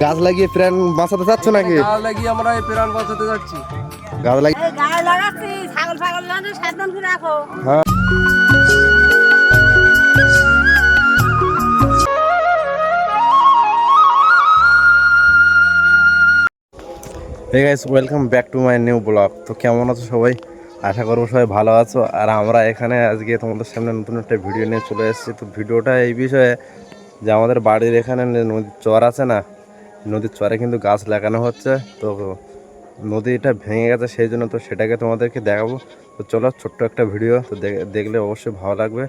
গাছ লাগিয়ে প্রাণ বাঁচাতে চাচ্ছ নাকি? গাছ লাগিয়ে আমরা এই প্রাণ বাঁচাতে যাচ্ছি। গাছ লাগিয়ে গাছ লাগাচ্ছি, ছাগল ছাগল জানে সাবধান করে রাখো। হ্যাঁ। Hey guys, welcome back to my new vlog. তো কেমন আছো সবাই? আশা করবো সবাই ভালো আছো। আর আমরা এখানে আজকে তোমাদের সামনে নতুন একটা ভিডিও নিয়ে চলে এসেছি। তো ভিডিওটা এই বিষয়ে যে আমাদের বাড়ির এখানে নদীর চর আছে না, নদীর চরে কিন্তু গাছ লাগানো হচ্ছে। তো নদীটা ভেঙে গেছে, সেই জন্য তো সেটাকে তোমাদেরকে দেখাবো। তো চলো, ছোট্ট একটা ভিডিও, তো দেখলে অবশ্যই ভালো লাগবে।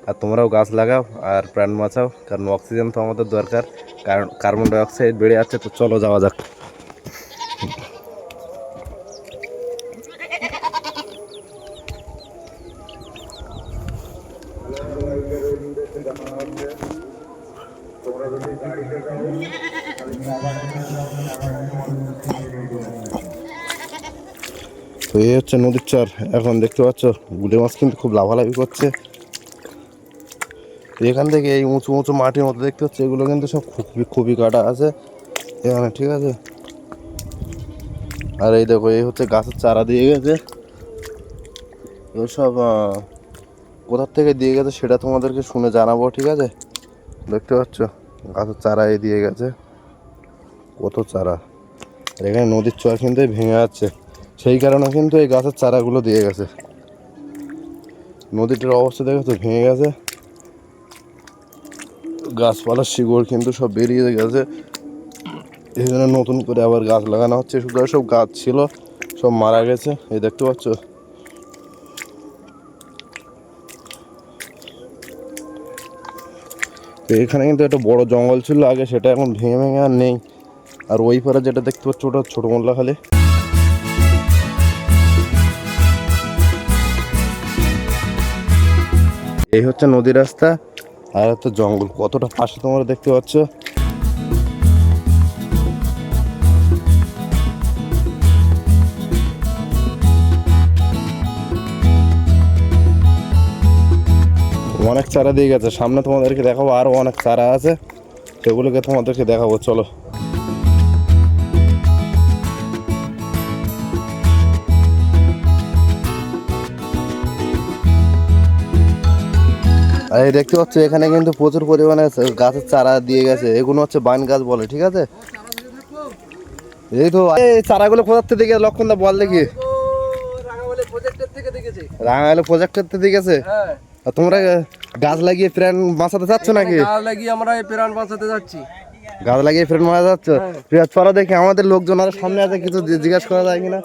আর তোমরাও গাছ লাগাও আর প্রাণ বাঁচাও, কারণ অক্সিজেন তো আমাদের দরকার, কারণ কার্বন ডাইঅক্সাইড বেড়ে যাচ্ছে। তো চলো যাওয়া যাক। তো এই হচ্ছে নদীর চর। এখন দেখতে পাচ্ছ গুলে মাছ কিন্তু খুব লাফালাফি করছে। এখান থেকে এই উঁচু উঁচু মাটির মতো দেখতে হচ্ছে, এগুলো কিন্তু সব খুবই কাটা আছে এখানে, ঠিক আছে। আর এই দেখো, এই হচ্ছে গাছের চারা দিয়ে গেছে। এগুলো সব কোথার থেকে দিয়ে গেছে সেটা তোমাদেরকে শুনে জানাবো, ঠিক আছে। দেখতে পাচ্ছ গাছের চারা এই দিয়ে গেছে, কত চারা। আর এখানে নদীর চর কিন্তু ভেঙে যাচ্ছে, সেই কারণে কিন্তু এই গাছের চারাগুলো দিয়ে গেছে। নদীটার অবস্থা দেখেছো, ভেঙে গেছে, গাছপালার শিকড় কিন্তু সব বেরিয়ে গেছে। এই জন্য নতুন করে আবার গাছ লাগানো হচ্ছে। শুধু সব গাছ ছিল সব মারা গেছে, এই দেখতে পাচ্ছ। তো এখানে কিন্তু একটা বড় জঙ্গল ছিল আগে, সেটা এখন ভেঙে ভেঙে আর নেই। আর ওই পারে যেটা দেখতে পাচ্ছ ওটা ছোট মোল্লা খালি। এই হচ্ছে নদী রাস্তা, আর একটা জঙ্গল কতটা পাশে তোমরা দেখতে পাচ্ছ। অনেক চারা দিয়ে গেছে, সামনে তোমাদেরকে দেখাবো আরো অনেক চারা আছে, সেগুলোকে তোমাদেরকে দেখাবো। চলো। আর এই দেখতে পাচ্ছ এখানে কিন্তু প্রচুর পরিমাণে গাছের চারা দিয়ে গেছে। এগুলো হচ্ছে বাইন গাছ বলে, ঠিক আছে। এই তো এই চারাগুলো কোথার থেকে দেখে লক্ষণ দা বল দেখি। রাঙামালি প্রজেক্টের থেকে দেখেছি। রাঙামালি প্রজেক্টের থেকে দেখেছে। হ্যাঁ। আর তোমরা গাছ লাগিয়ে প্রাণ বাঁচাতে চাচ্ছ নাকি? গাছ লাগিয়ে আমরা এই প্রাণ বাঁচাতে যাচ্ছি। গাছ লাগিয়ে প্রাণ বাঁচাতে যাচ্ছ? চলো দেখি, আমাদের লোকজন আর সামনে আছে, কিছু জিজ্ঞাসা করা যায় কিনা।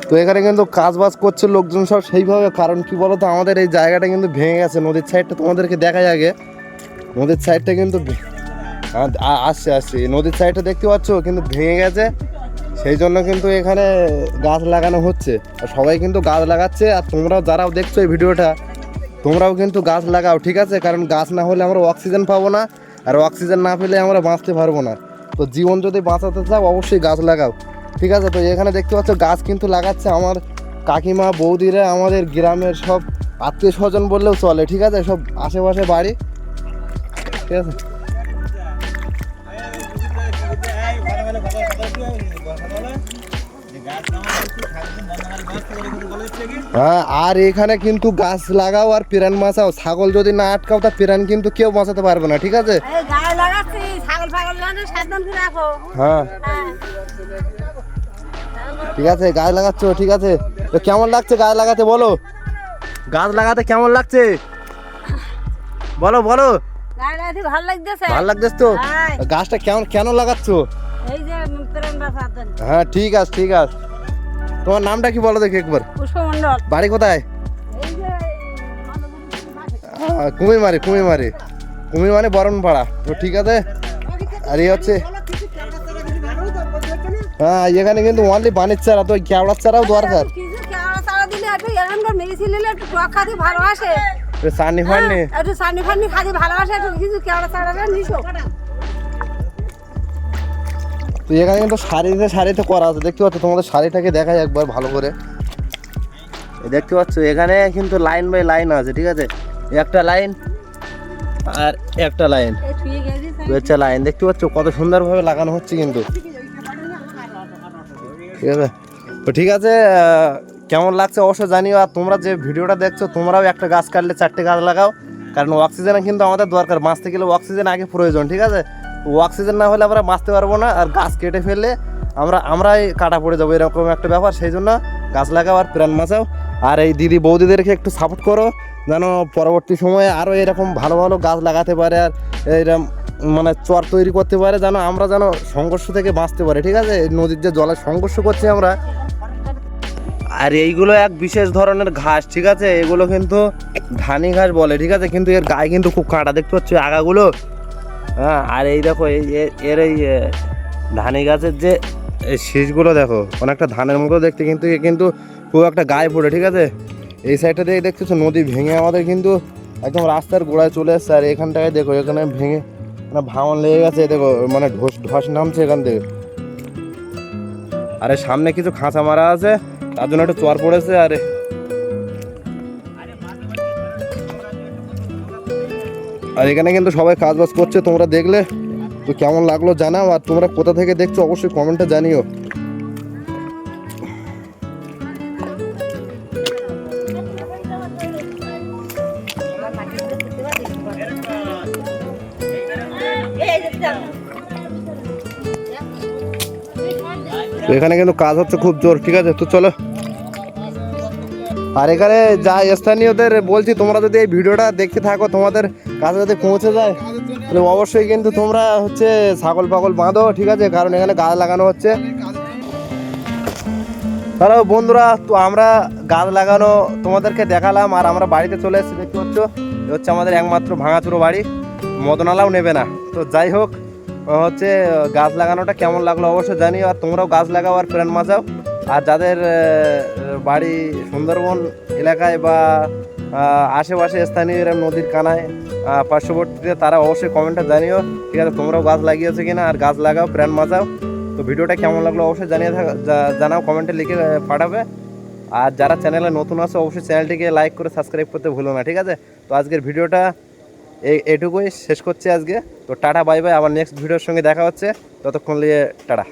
তো এখানে কিন্তু কাজ বাজ করছে লোকজন সব সেইভাবে, কারণ কি বলতো, আমাদের এই জায়গাটা কিন্তু ভেঙে গেছে। নদীর সাইডটা তোমাদেরকে দেখাই আগে। নদীর সাইডটা কিন্তু আসছে নদীর সাইডটা দেখতে পাচ্ছ কিন্তু ভেঙে গেছে, সেই জন্য কিন্তু এখানে গাছ লাগানো হচ্ছে। আর সবাই কিন্তু গাছ লাগাচ্ছে। আর তোমরাও যারাও দেখছো এই ভিডিওটা, তোমরাও কিন্তু গাছ লাগাও, ঠিক আছে। কারণ গাছ না হলে আমরা অক্সিজেন পাবো না, আর অক্সিজেন না পেলে আমরা বাঁচতে পারবো না। তো জীবন যদি বাঁচাতে চাও অবশ্যই গাছ লাগাও, ঠিক আছে। তো এখানে দেখতে পাচ্ছ গাছ কিন্তু লাগাচ্ছে আমার কাকিমা, বৌদিরা, আমাদের গ্রামের সব আত্মীয় স্বজন বললেও চলে, ঠিক আছে। সব আশেপাশে বাড়ি, ঠিক আছে। হ্যাঁ, আর এখানে কিন্তু গাছ লাগাও আর প্রাণ বাঁচাও। ছাগল যদি না আটকাও তা প্রাণ কিন্তু কেউ বাঁচাতে পারবে না, ঠিক আছে। গাছ লাগাচ্ছি, ছাগল ছাগল জানে সাবধান করে রাখো। হ্যাঁ, ঠিক আছে, গাছ লাগাচ্ছ, ঠিক আছে। তো কেমন লাগছে গাছ লাগাতে বলো? গাছ লাগাতে কেমন লাগছে বলো বলো। গাছ লাগাতে ভালো লাগতেছে। ভালো লাগতেছে তো? গাছটা কেন লাগাচ্ছ? এই যে প্রাণ বাঁচাতে। হ্যাঁ, ঠিক আছে ঠিক আছে। তোমার নামটা কি বলো দেখি একবার। পুষ্পমণ্ডল। বাড়ি কোথায়? এই যে কুমির মানে বরণপাড়া। তো ঠিক আছে। আর এই হচ্ছে, হ্যাঁ, এখানে কিন্তু অনলি বানের চারা, তো কেওড়ার চারাও দরকার। কিছু কেওড়া চারা দিলে একটু এখানকার মেডিসিন নিলে একটু টক খাতে ভালোবাসে, সানি ফান্নি একটু সানি ফান্নি খাতে ভালোবাসে, একটু কিছু কেওড়া চারা নিছো। তো তো এখানে কিন্তু শাড়িতে করা আছে, দেখতে পাচ্ছ, তোমাদের শাড়িটাকে দেখাই একবার ভালো করে। দেখতে পাচ্ছ এখানে কিন্তু লাইন বাই লাইন আছে, ঠিক আছে, একটা লাইন আর একটা লাইন, হচ্ছে লাইন, দেখতে পাচ্ছ কত সুন্দরভাবে লাগানো হচ্ছে কিন্তু, ঠিক আছে। তো ঠিক আছে, কেমন লাগছে অবশ্যই জানিও। আর তোমরা যে ভিডিওটা দেখছো তোমরাও একটা গাছ কাটলে 4টে গাছ লাগাও, কারণ অক্সিজেন কিন্তু আমাদের দরকার, বাঁচতে গেলে অক্সিজেন আগে প্রয়োজন, ঠিক আছে। অক্সিজেন না হলে আমরা বাঁচতে পারবো না, আর গাছ কেটে ফেললে আমরাই কাটা পড়ে যাবো, এরকম একটা ব্যাপার। সেই জন্য গাছ লাগাও আর প্রাণ বাঁচাও। আর এই দিদি বৌদিদেরকে একটু সাপোর্ট করো, যেন পরবর্তী সময়ে আরও এরকম ভালো ভালো গাছ লাগাতে পারে, আর এরকম মানে চর তৈরি করতে পারে, যেন আমরা যেন সংঘর্ষ থেকে বাঁচতে পারি, ঠিক আছে। নদীর যে জলে সংঘর্ষ করছি আমরা, আর এইগুলো এক বিশেষ ধরনের ঘাস, ঠিক আছে, এগুলো কিন্তু ধানি ঘাস বলে, ঠিক আছে, কিন্তু এর গায়ে কিন্তু খুব কাঁটা, দেখতে পাচ্ছ আগাগুলো, হ্যাঁ। আর এই দেখো এর এই ধানি গাছের যে শীষগুলো দেখো অনেকটা ধানের মতো দেখতে, কিন্তু এ কিন্তু খুব একটা গায়ে পড়ে, ঠিক আছে। এই সাইডটা দিয়ে দেখতেছো নদী ভেঙে আমাদের কিন্তু একদম রাস্তার গোড়ায় চলে এসছে, আর এখানটায় দেখো এখানে ভেঙে মানে ভাঙন লেগে গেছে, দেখো মানে ধস নামছে এখান থেকে। আরে সামনে কিছু খাঁচা মারা আছে, তার জন্য একটু চর পড়েছে। আর এখানে কিন্তু সবাই কাজ বাজ করছে, তোমরা দেখলে তো কেমন লাগলো জানাও, আর তোমরা কোথা থেকে দেখছো অবশ্যই কমেন্টে জানিও। তো এখানে কিন্তু কাজ হচ্ছে খুব জোর, ঠিক আছে, তো চলো। আর এখানে যা স্থানীয়দের বলছি, তোমরা যদি এই ভিডিওটা দেখতে থাকো, তোমাদের কাছে যদি পৌঁছে যায়, তাহলে অবশ্যই কিন্তু তোমরা হচ্ছে ছাগল পাগল বাঁধো, ঠিক আছে, কারণ এখানে গাছ লাগানো হচ্ছে। হ্যালো বন্ধুরা, তো আমরা গাছ লাগানো তোমাদেরকে দেখালাম, আর আমরা বাড়িতে চলে এসেছি, দেখতে পাচ্ছ এ হচ্ছে আমাদের একমাত্র ভাঙাচুরো বাড়ি, মদনালাও নেবে না। তো যাই হোক, হচ্ছে গাছ লাগানোটা কেমন লাগলো অবশ্যই জানিও, আর তোমরাও গাছ লাগাও আর প্রাণ বাঁচাও। আর যাদের বাড়ি সুন্দরবন এলাকায় বা আশেপাশে স্থানীয় এরকম নদীর কানায় পার্শ্ববর্তীতে, তারা অবশ্যই কমেন্টে জানিও, ঠিক আছে, তোমরাও গাছ লাগিয়েছো কিনা, আর গাছ লাগাও প্রাণ বাঁচাও। তো ভিডিওটা কেমন লাগলো অবশ্যই জানাও, কমেন্টে লিখে পাঠাবে। আর যারা চ্যানেলে নতুন আছে অবশ্যই চ্যানেলটিকে লাইক করে সাবস্ক্রাইব করতে ভুলো না, ঠিক আছে। তো আজকের ভিডিওটা এটুকুই শেষ করছি আজকে। তো টাটা বাই বাই, আবার নেক্সট ভিডিওর সঙ্গে দেখা হচ্ছে, ততক্ষণ নিয়ে টাটা।